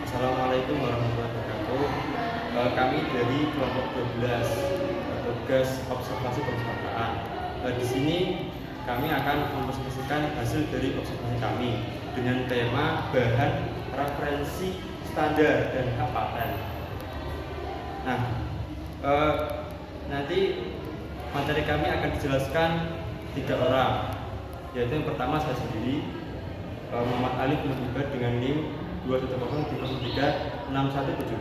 Assalamualaikum warahmatullahi wabarakatuh. Kami dari kelompok 12 tugas observasi perpustakaan. Di sini kami akan mempresentasikan hasil dari observasi kami dengan tema bahan referensi standar dan hak paten. Nah, nanti materi kami akan dijelaskan 3 orang, yaitu yang pertama saya sendiri, Muhammad Ali bin Ibadah dengan NIM 210036176.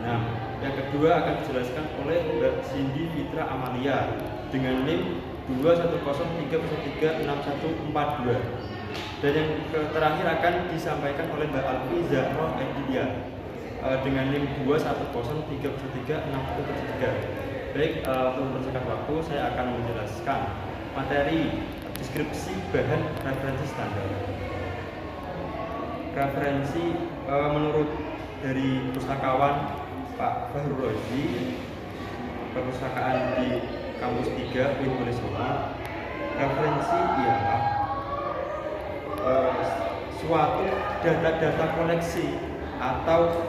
Yang kedua akan dijelaskan oleh Mbak Cindy Fitra Amalia dengan NIM 21031364142. Dan yang terakhir akan disampaikan oleh Mbak Alfi Zahra Edidia dengan NIM 21031364143. Baik, untuk mempersingkat waktu saya akan menjelaskan materi deskripsi bahan referensi standar. Referensi menurut dari pustakawan Pak Fahrul Razi, perpustakaan di kampus 3 UIN Wonosobo, referensi ialah suatu data-data koleksi atau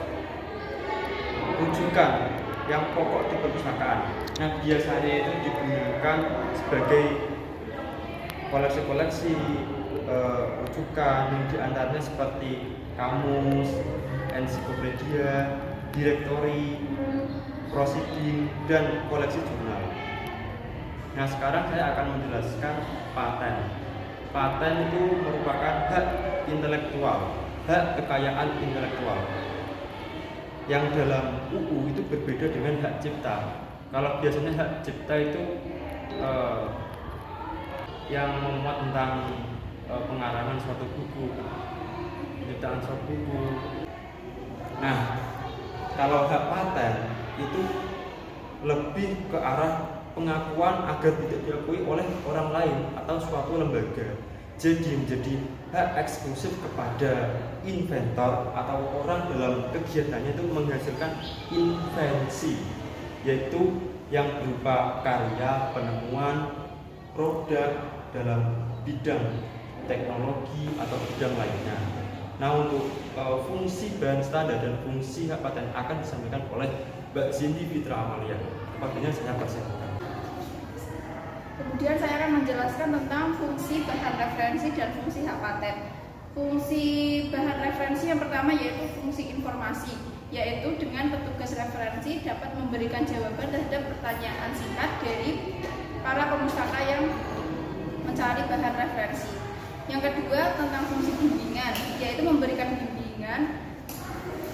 rujukan yang pokok di perpustakaan. Nah, biasanya itu digunakan sebagai koleksi-koleksi rujukan yang diantaranya seperti kamus, ensiklopedia, direktori, prosiding, dan koleksi jurnal. Nah, sekarang saya akan menjelaskan paten. Paten itu merupakan hak intelektual, hak kekayaan intelektual yang dalam UU itu berbeda dengan hak cipta. Kalau biasanya hak cipta itu yang memuat tentang pengarangan suatu buku, penciptaan suatu buku. Nah, kalau hak paten itu lebih ke arah pengakuan agar tidak diakui oleh orang lain atau suatu lembaga. Jadi menjadi hak eksklusif kepada inventor atau orang dalam kegiatannya itu menghasilkan invensi, yaitu yang berupa karya, penemuan, produk dalam bidang teknologi atau bidang lainnya. Nah, untuk fungsi bahan standar dan fungsi hak paten akan disampaikan oleh Mbak Cindy Fitra Amalia. Kepadanya saya persilakan. Kemudian saya akan menjelaskan tentang fungsi bahan referensi dan fungsi hak paten. Fungsi bahan referensi yang pertama yaitu fungsi informasi, yaitu dengan petugas referensi dapat memberikan jawaban terhadap pertanyaan singkat dari para pemustaka yang mencari bahan referensi. Yang kedua tentang fungsi bimbingan, yaitu memberikan bimbingan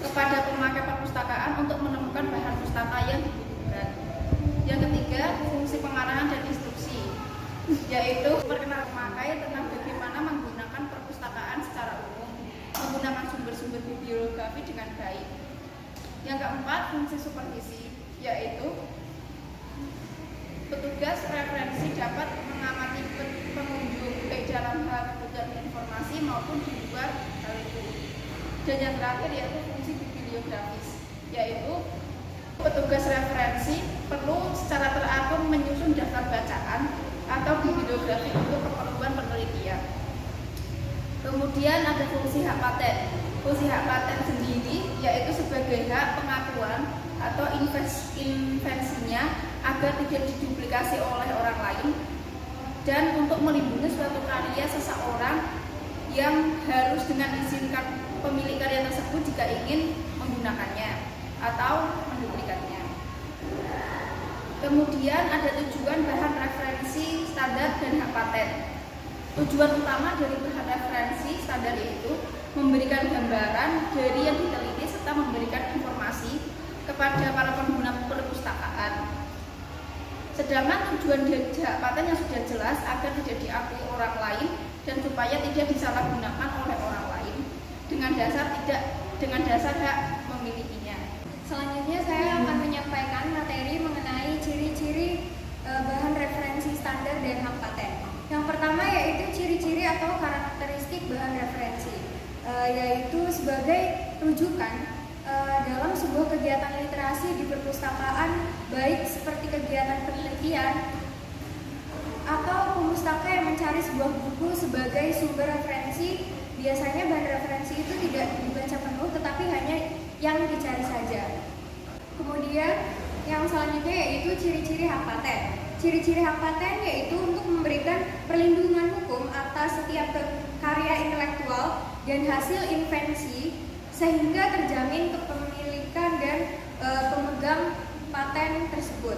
kepada pemakai perpustakaan untuk menemukan bahan pustaka yang dibutuhkan. Yang ketiga fungsi pengarahan dan instruksi, yaitu memperkenalkan pemakai tentang bagaimana menggunakan perpustakaan secara umum, menggunakan sumber-sumber bibliografi dengan baik. Yang keempat fungsi supervisi, yaitu petugas referensi dapat mengamati pengunjung baik dalam hal kebutuhan informasi maupun di luar hal itu. Dan yang terakhir yaitu fungsi bibliografis, yaitu petugas referensi perlu secara teratur menyusun daftar bacaan atau bibliografi untuk keperluan penelitian. Kemudian ada fungsi hak paten. Fungsi hak paten sendiri yaitu sebagai hak pengakuan atau invensinya agar tidak diduplikasi oleh orang lain dan untuk melindungi suatu karya seseorang yang harus dengan izin pemilik karya tersebut jika ingin menggunakannya atau menduplikatnya. Kemudian ada tujuan bahan referensi standar dan hak paten. Tujuan utama dari bahan referensi standar yaitu memberikan gambaran dari yang diteliti serta memberikan informasi kepada para pengguna perpustakaan. Sedangkan tujuan hak paten yang sudah jelas agar tidak diakui orang lain dan supaya tidak disalahgunakan oleh orang lain dengan dasar hak memilikinya. Selanjutnya saya akan menyampaikan materi mengenai ciri-ciri bahan referensi standar dan hak paten. Yang pertama yaitu ciri-ciri atau karakteristik bahan referensi, yaitu sebagai rujukan dalam sebuah kegiatan literasi di perpustakaan, baik seperti kegiatan penelitian atau pemustaka yang mencari sebuah buku sebagai sumber referensi. Biasanya bahan referensi itu tidak dibaca penuh, tetapi hanya yang dicari saja. Kemudian yang selanjutnya yaitu ciri-ciri hak paten. Ciri-ciri hak paten yaitu untuk memberikan perlindungan hukum atas setiap karya intelektual dan hasil invensi sehingga terjamin kepemilikan dan pemegang paten tersebut.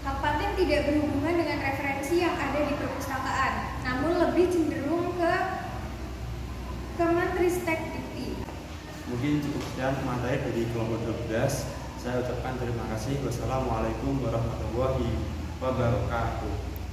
Hak paten tidak berhubungan dengan referensi yang ada di perpustakaan, namun lebih cenderung ke Kemenristek Dikti. Mungkin cukup sekian materi dari kelompok 12. Saya ucapkan terima kasih. Wassalamualaikum warahmatullahi wabarakatuh.